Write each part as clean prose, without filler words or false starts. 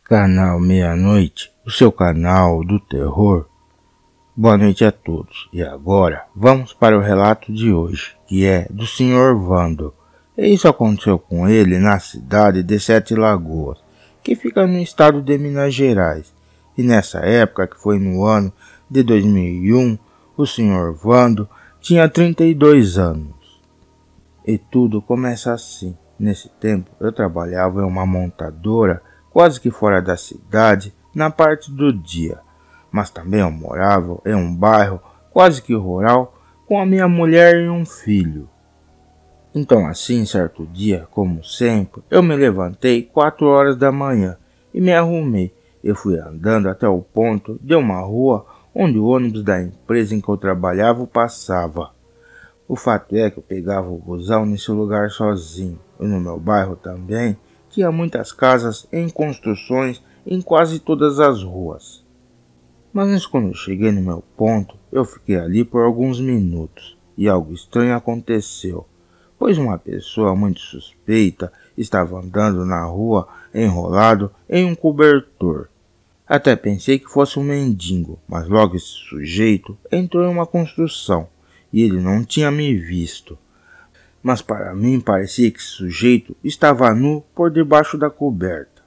Canal Meia-Noite, o seu canal do terror. Boa noite a todos. E agora, vamos para o relato de hoje, que é do Sr. Vando. E isso aconteceu com ele na cidade de Sete Lagoas, que fica no estado de Minas Gerais. E nessa época, que foi no ano de 2001, o Sr. Vando tinha 32 anos. E tudo começa assim. Nesse tempo, eu trabalhava em uma montadora quase que fora da cidade, na parte do dia, mas também eu morava em um bairro quase que rural com a minha mulher e um filho. Então assim, certo dia, como sempre, eu me levantei 4 horas da manhã e me arrumei. Eu fui andando até o ponto de uma rua onde o ônibus da empresa em que eu trabalhava passava. O fato é que eu pegava o busão nesse lugar sozinho, e no meu bairro também tinha muitas casas em construções em quase todas as ruas. Mas quando eu cheguei no meu ponto, eu fiquei ali por alguns minutos e algo estranho aconteceu, pois uma pessoa muito suspeita estava andando na rua enrolado em um cobertor. Até pensei que fosse um mendigo, mas logo esse sujeito entrou em uma construção e ele não tinha me visto. Mas para mim parecia que esse sujeito estava nu por debaixo da coberta.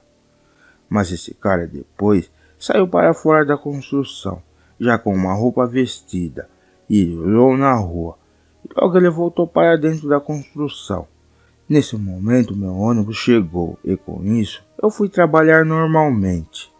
Mas esse cara depois saiu para fora da construção, já com uma roupa vestida, e ele olhou na rua, e logo ele voltou para dentro da construção. Nesse momento meu ônibus chegou, e com isso eu fui trabalhar normalmente.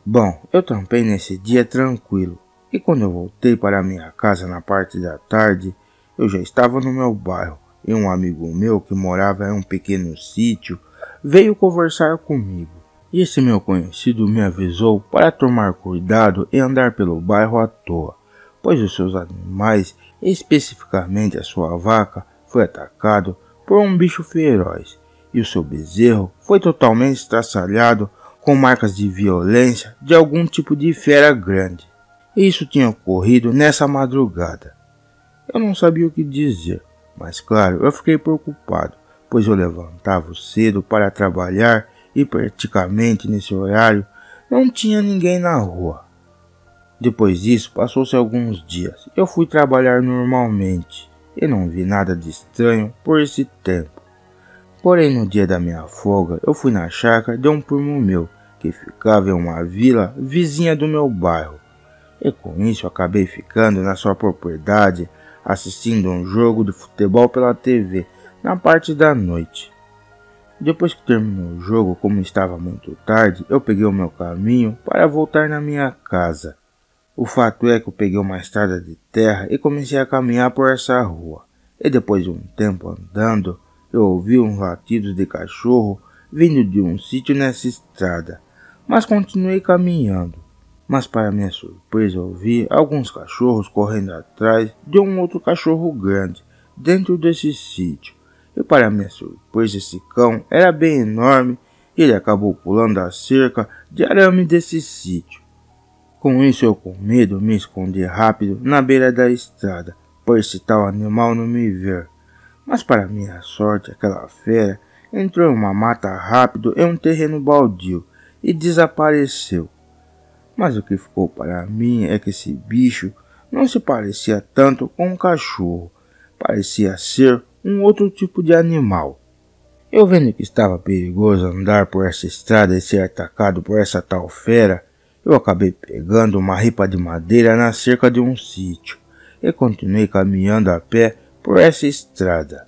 Bom, eu trampei nesse dia tranquilo, e quando eu voltei para minha casa na parte da tarde, eu já estava no meu bairro. E um amigo meu que morava em um pequeno sítio veio conversar comigo. E esse meu conhecido me avisou para tomar cuidado e andar pelo bairro à toa, pois os seus animais, especificamente a sua vaca, foi atacado por um bicho feroz e o seu bezerro foi totalmente estraçalhado com marcas de violência de algum tipo de fera grande. E isso tinha ocorrido nessa madrugada. Eu não sabia o que dizer. Mas claro, eu fiquei preocupado, pois eu levantava cedo para trabalhar e praticamente nesse horário não tinha ninguém na rua. Depois disso, passou-se alguns dias. Eu fui trabalhar normalmente e não vi nada de estranho por esse tempo. Porém, no dia da minha folga, eu fui na chácara de um primo meu, que ficava em uma vila vizinha do meu bairro. E com isso, eu acabei ficando na sua propriedade, assistindo um jogo de futebol pela TV na parte da noite. Depois que terminou o jogo, como estava muito tarde, eu peguei o meu caminho para voltar na minha casa. O fato é que eu peguei uma estrada de terra e comecei a caminhar por essa rua. E depois de um tempo andando, eu ouvi uns latidos de cachorro vindo de um sítio nessa estrada, mas continuei caminhando. Mas para minha surpresa eu vi alguns cachorros correndo atrás de um outro cachorro grande dentro desse sítio. E para minha surpresa esse cão era bem enorme e ele acabou pulando a cerca de arame desse sítio. Com isso eu com medo me escondi rápido na beira da estrada, por esse tal animal não me ver. Mas para minha sorte aquela fera entrou em uma mata rápido em um terreno baldio e desapareceu. Mas o que ficou para mim é que esse bicho não se parecia tanto com um cachorro, parecia ser um outro tipo de animal. Eu vendo que estava perigoso andar por essa estrada e ser atacado por essa tal fera, eu acabei pegando uma ripa de madeira na cerca de um sítio e continuei caminhando a pé por essa estrada.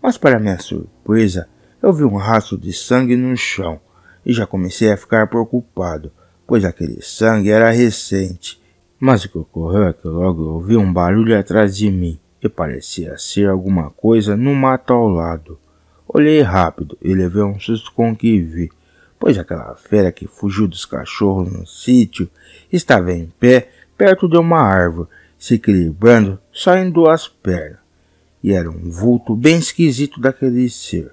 Mas para minha surpresa, eu vi um rastro de sangue no chão e já comecei a ficar preocupado, pois aquele sangue era recente. Mas o que ocorreu é que logo eu ouvi um barulho atrás de mim, e parecia ser alguma coisa no mato ao lado. Olhei rápido e levei um susto com o que vi, pois aquela fera que fugiu dos cachorros no sítio estava em pé perto de uma árvore, se equilibrando só em 2 pernas. E era um vulto bem esquisito daquele ser.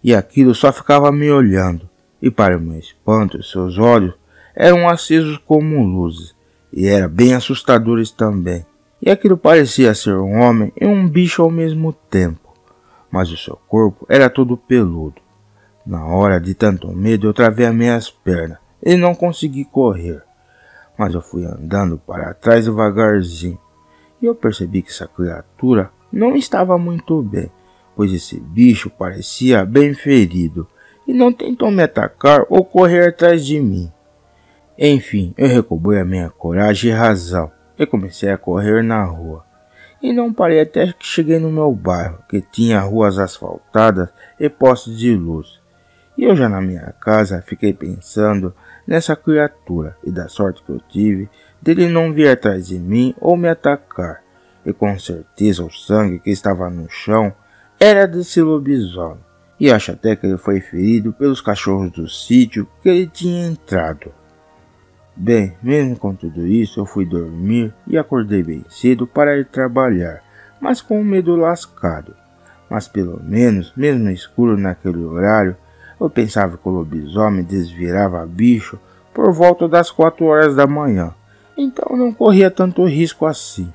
E aquilo só ficava me olhando, e para o meu espanto, seus olhos eram acesos como luzes, e eram bem assustadores também. E aquilo parecia ser um homem e um bicho ao mesmo tempo, mas o seu corpo era todo peludo. Na hora de tanto medo, eu travei as minhas pernas e não consegui correr. Mas eu fui andando para trás devagarzinho. E eu percebi que essa criatura não estava muito bem, pois esse bicho parecia bem ferido e não tentou me atacar ou correr atrás de mim. Enfim, eu recobrei a minha coragem e razão e comecei a correr na rua. E não parei até que cheguei no meu bairro, que tinha ruas asfaltadas e postes de luz. E eu já na minha casa fiquei pensando nessa criatura e da sorte que eu tive dele não vir atrás de mim ou me atacar. E com certeza o sangue que estava no chão era desse lobisomem. E acho até que ele foi ferido pelos cachorros do sítio que ele tinha entrado. Bem, mesmo com tudo isso, eu fui dormir e acordei bem cedo para ir trabalhar, mas com o medo lascado. Mas pelo menos, mesmo escuro naquele horário, eu pensava que o lobisomem desvirava bicho por volta das 4 horas da manhã, então não corria tanto risco assim.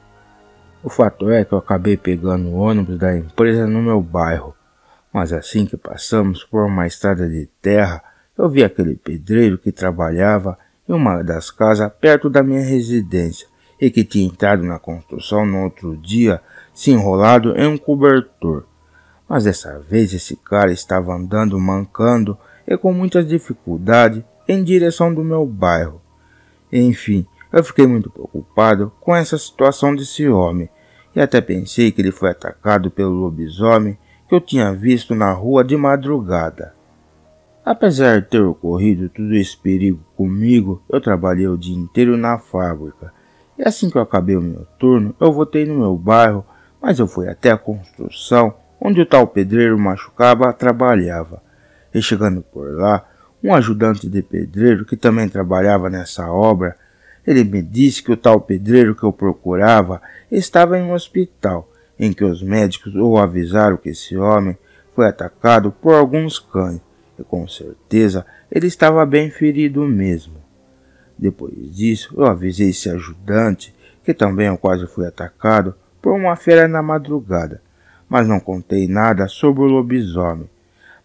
O fato é que eu acabei pegando o ônibus da empresa no meu bairro, mas assim que passamos por uma estrada de terra, eu vi aquele pedreiro que trabalhava em uma das casas perto da minha residência e que tinha entrado na construção no outro dia, se enrolado em um cobertor. Mas dessa vez esse cara estava andando mancando e com muitas dificuldades em direção do meu bairro. Enfim, eu fiquei muito preocupado com essa situação desse homem e até pensei que ele foi atacado pelo lobisomem que eu tinha visto na rua de madrugada. Apesar de ter ocorrido todo esse perigo comigo, eu trabalhei o dia inteiro na fábrica. E assim que eu acabei o meu turno, eu voltei no meu bairro, mas eu fui até a construção, onde o tal pedreiro machucado trabalhava. E chegando por lá, um ajudante de pedreiro que também trabalhava nessa obra, ele me disse que o tal pedreiro que eu procurava estava em um hospital, em que os médicos o avisaram que esse homem foi atacado por alguns cães. E com certeza ele estava bem ferido mesmo. Depois disso, eu avisei esse ajudante, que também eu quase fui atacado por uma fera na madrugada, mas não contei nada sobre o lobisomem.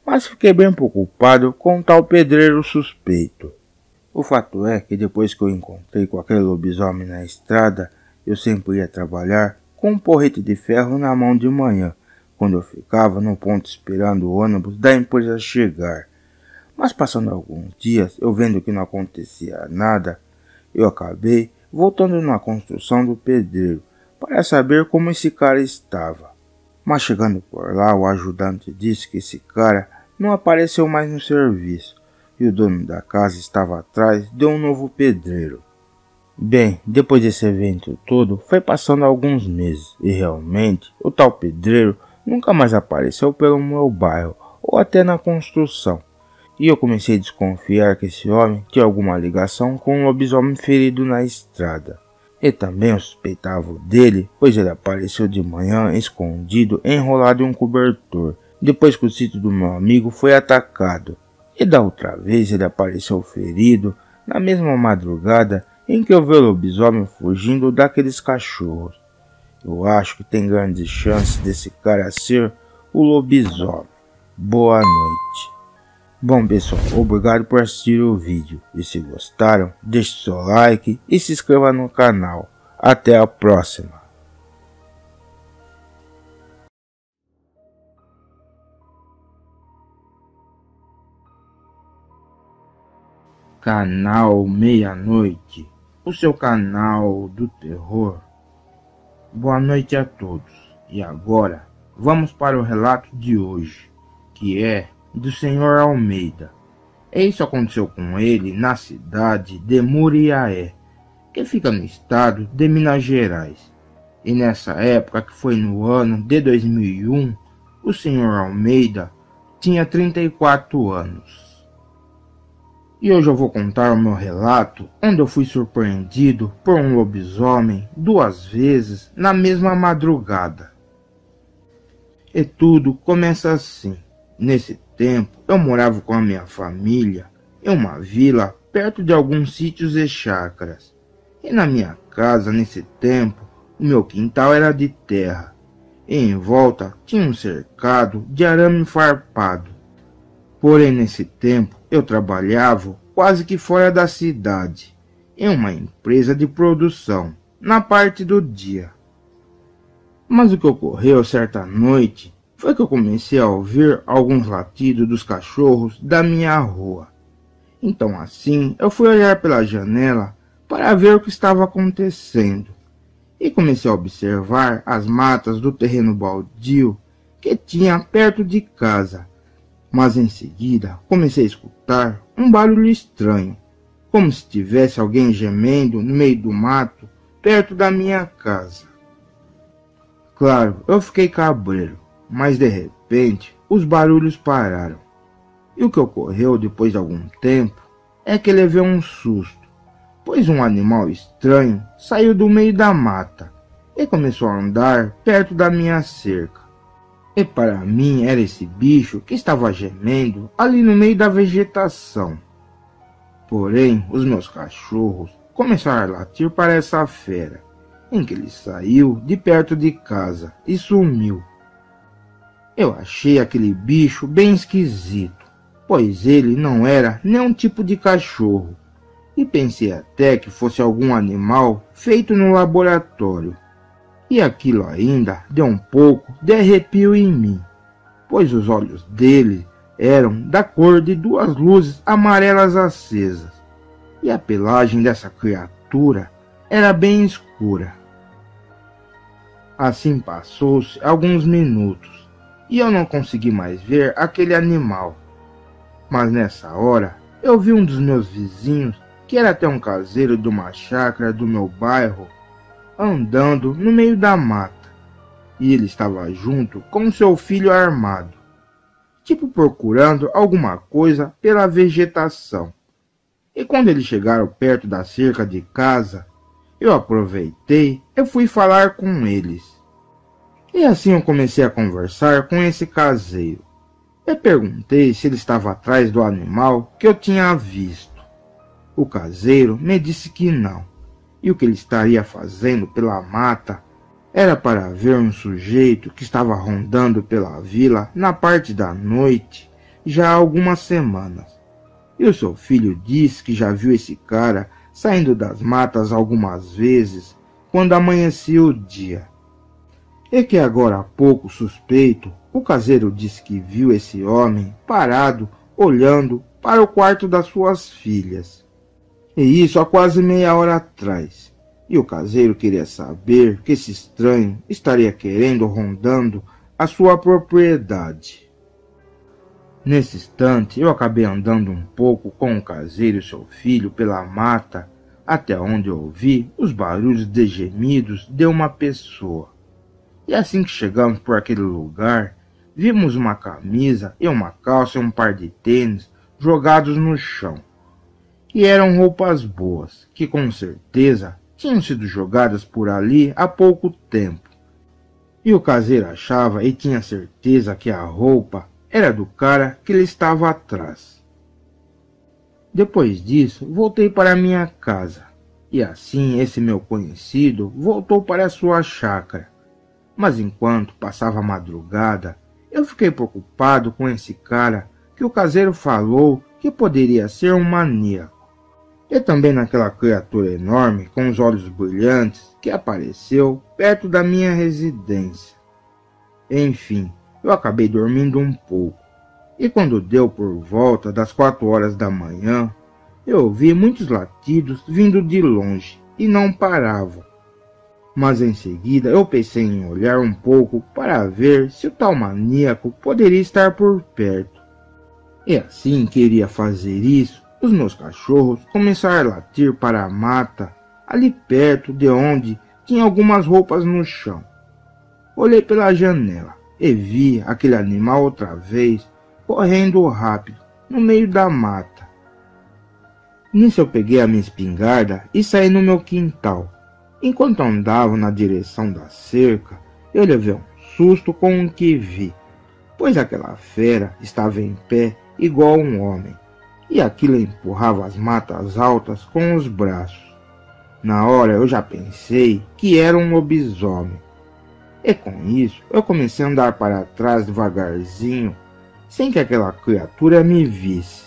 Mas fiquei bem preocupado com o tal pedreiro suspeito. O fato é que depois que eu encontrei com aquele lobisomem na estrada, eu sempre ia trabalhar com um porrete de ferro na mão de manhã, quando eu ficava no ponto esperando o ônibus da empresa chegar. Mas passando alguns dias, eu vendo que não acontecia nada, eu acabei voltando na construção do pedreiro para saber como esse cara estava. Mas chegando por lá, o ajudante disse que esse cara não apareceu mais no serviço e o dono da casa estava atrás de um novo pedreiro. Bem, depois desse evento todo, foi passando alguns meses e realmente o tal pedreiro nunca mais apareceu pelo meu bairro ou até na construção. E eu comecei a desconfiar que esse homem tinha alguma ligação com um lobisomem ferido na estrada. E também eu suspeitava dele, pois ele apareceu de manhã escondido, enrolado em um cobertor, depois que o sítio do meu amigo foi atacado. E da outra vez ele apareceu ferido, na mesma madrugada em que eu vi o lobisomem fugindo daqueles cachorros. Eu acho que tem grandes chances desse cara ser o lobisomem. Boa noite. Bom pessoal, obrigado por assistir o vídeo. E se gostaram, deixe seu like e se inscreva no canal. Até a próxima. Canal Meia-Noite, o seu canal do terror. Boa noite a todos. E agora, vamos para o relato de hoje, que é do Sr. Almeida. Isso aconteceu com ele na cidade de Muriaé, que fica no estado de Minas Gerais. E nessa época, que foi no ano de 2001, o Sr. Almeida tinha 34 anos. E hoje eu vou contar o meu relato, onde eu fui surpreendido por um lobisomem 2 vezes na mesma madrugada. E tudo começa assim. Nesse tempo, eu morava com a minha família em uma vila perto de alguns sítios e chácaras. E na minha casa, nesse tempo, o meu quintal era de terra. E em volta tinha um cercado de arame farpado. Porém, nesse tempo, eu trabalhava quase que fora da cidade, em uma empresa de produção, na parte do dia. Mas o que ocorreu certa noite foi que eu comecei a ouvir alguns latidos dos cachorros da minha rua. Então assim, eu fui olhar pela janela para ver o que estava acontecendo. E comecei a observar as matas do terreno baldio que tinha perto de casa. Mas em seguida comecei a escutar um barulho estranho, como se tivesse alguém gemendo no meio do mato perto da minha casa. Claro, eu fiquei cabreiro, mas de repente os barulhos pararam. E o que ocorreu depois de algum tempo é que levei um susto, pois um animal estranho saiu do meio da mata e começou a andar perto da minha cerca. E para mim era esse bicho que estava gemendo ali no meio da vegetação. Porém, os meus cachorros começaram a latir para essa fera, em que ele saiu de perto de casa e sumiu. Eu achei aquele bicho bem esquisito, pois ele não era nenhum tipo de cachorro, e pensei até que fosse algum animal feito no laboratório. E aquilo ainda deu um pouco de arrepio em mim, pois os olhos dele eram da cor de duas luzes amarelas acesas, e a pelagem dessa criatura era bem escura. Assim passou-se alguns minutos, e eu não consegui mais ver aquele animal. Mas nessa hora, eu vi um dos meus vizinhos, que era até um caseiro de uma chácara do meu bairro, andando no meio da mata, e ele estava junto com seu filho armado, tipo procurando alguma coisa pela vegetação. E quando eles chegaram perto da cerca de casa, eu aproveitei e fui falar com eles. E assim eu comecei a conversar com esse caseiro. Eu perguntei se ele estava atrás do animal que eu tinha visto. O caseiro me disse que não, e o que ele estaria fazendo pela mata era para ver um sujeito que estava rondando pela vila na parte da noite já há algumas semanas. E o seu filho disse que já viu esse cara saindo das matas algumas vezes quando amanhecia o dia. E que agora há pouco suspeito, o caseiro disse que viu esse homem parado olhando para o quarto das suas filhas. E isso há quase meia hora atrás. E o caseiro queria saber que esse estranho estaria querendo rondando a sua propriedade. Nesse instante, eu acabei andando um pouco com o caseiro e seu filho pela mata, até onde eu ouvi os barulhos de gemidos de uma pessoa. E assim que chegamos por aquele lugar, vimos uma camisa e uma calça e um par de tênis jogados no chão. E eram roupas boas, que com certeza tinham sido jogadas por ali há pouco tempo. E o caseiro achava e tinha certeza que a roupa era do cara que lhe estava atrás. Depois disso, voltei para minha casa, e assim esse meu conhecido voltou para a sua chácara. Mas enquanto passava a madrugada, eu fiquei preocupado com esse cara que o caseiro falou que poderia ser um maníaco. E também naquela criatura enorme com os olhos brilhantes que apareceu perto da minha residência. Enfim, eu acabei dormindo um pouco, e quando deu por volta das 4 horas da manhã, eu ouvi muitos latidos vindo de longe e não paravam. Mas em seguida eu pensei em olhar um pouco para ver se o tal maníaco poderia estar por perto. E assim que iria fazer isso, os meus cachorros começaram a latir para a mata, ali perto de onde tinha algumas roupas no chão. Olhei pela janela e vi aquele animal outra vez, correndo rápido, no meio da mata. Nisso eu peguei a minha espingarda e saí no meu quintal. Enquanto andava na direção da cerca, eu levei um susto com o que vi, pois aquela fera estava em pé igual um homem, e aquilo empurrava as matas altas com os braços. Na hora eu já pensei que era um lobisomem. E com isso eu comecei a andar para trás devagarzinho, sem que aquela criatura me visse.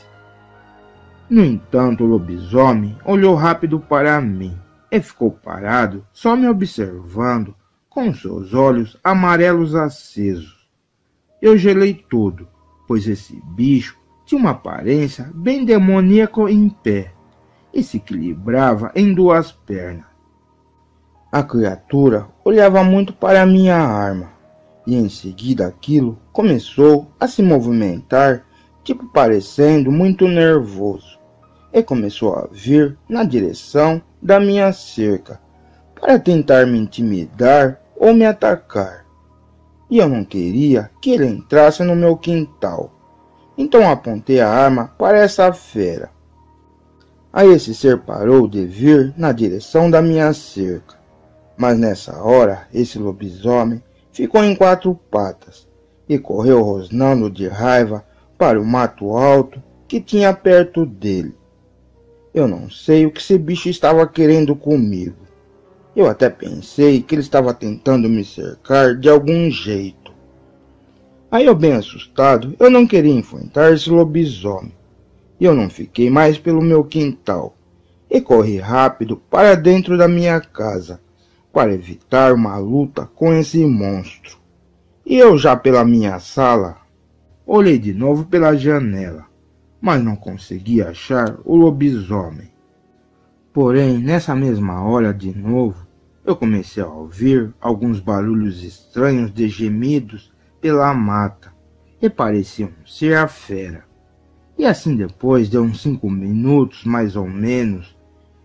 No entanto, o lobisomem olhou rápido para mim e ficou parado, só me observando, com seus olhos amarelos acesos. Eu gelei todo, pois esse bicho tinha uma aparência bem demoníaca em pé e se equilibrava em duas pernas. A criatura olhava muito para minha arma e em seguida aquilo começou a se movimentar, tipo parecendo muito nervoso, e começou a vir na direção da minha cerca para tentar me intimidar ou me atacar. E eu não queria que ele entrasse no meu quintal. Então apontei a arma para essa fera. Aí esse ser parou de vir na direção da minha cerca. Mas nessa hora, esse lobisomem ficou em quatro patas e correu rosnando de raiva para o mato alto que tinha perto dele. Eu não sei o que esse bicho estava querendo comigo. Eu até pensei que ele estava tentando me cercar de algum jeito. Aí eu, bem assustado, eu não queria enfrentar esse lobisomem. E eu não fiquei mais pelo meu quintal e corri rápido para dentro da minha casa para evitar uma luta com esse monstro. E eu já pela minha sala, olhei de novo pela janela, mas não consegui achar o lobisomem. Porém, nessa mesma hora de novo, eu comecei a ouvir alguns barulhos estranhos de gemidos pela mata, e pareciam ser a fera. E assim depois de uns 5 minutos, mais ou menos,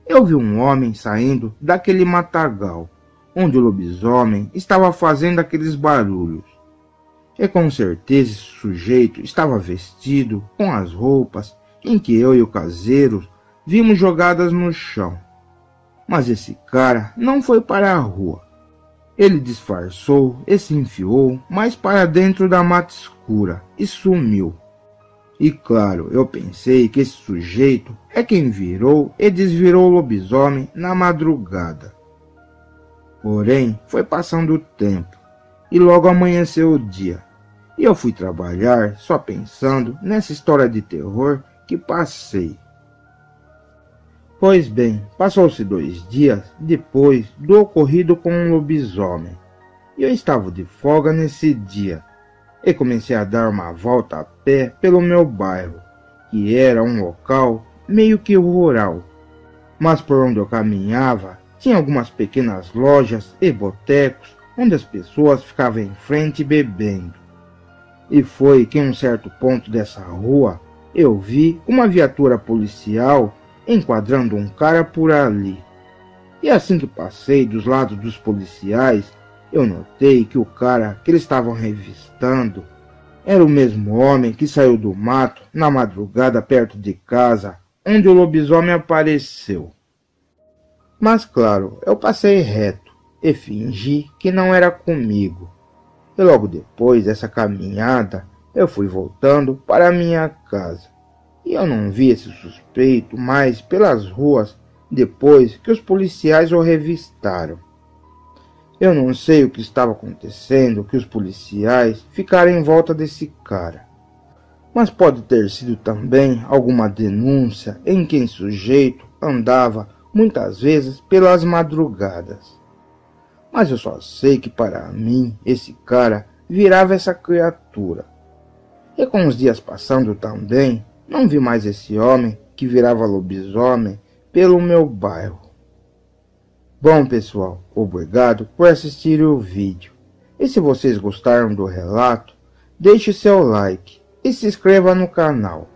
eu vi um homem saindo daquele matagal, onde o lobisomem estava fazendo aqueles barulhos. E com certeza esse sujeito estava vestido com as roupas em que eu e o caseiro vimos jogadas no chão. Mas esse cara não foi para a rua. Ele disfarçou e se enfiou mais para dentro da mata escura e sumiu. E claro, eu pensei que esse sujeito é quem virou e desvirou o lobisomem na madrugada. Porém, foi passando o tempo e logo amanheceu o dia. E eu fui trabalhar só pensando nessa história de terror que passei. Pois bem, passou-se 2 dias depois do ocorrido com um lobisomem. E eu estava de folga nesse dia. E comecei a dar uma volta a pé pelo meu bairro, que era um local meio que rural. Mas por onde eu caminhava, tinha algumas pequenas lojas e botecos onde as pessoas ficavam em frente bebendo. E foi que em um certo ponto dessa rua, eu vi uma viatura policial enquadrando um cara por ali. E assim que passei dos lados dos policiais, eu notei que o cara que eles estavam revistando era o mesmo homem que saiu do mato na madrugada perto de casa, onde o lobisomem apareceu. Mas claro, eu passei reto e fingi que não era comigo. E logo depois dessa caminhada, eu fui voltando para minha casa. E eu não vi esse suspeito mais pelas ruas depois que os policiais o revistaram. Eu não sei o que estava acontecendo que os policiais ficaram em volta desse cara. Mas pode ter sido também alguma denúncia em que esse sujeito andava muitas vezes pelas madrugadas. Mas eu só sei que para mim esse cara virava essa criatura. E com os dias passando também, não vi mais esse homem que virava lobisomem pelo meu bairro. Bom pessoal, obrigado por assistir o vídeo. E se vocês gostaram do relato, deixe seu like e se inscreva no canal.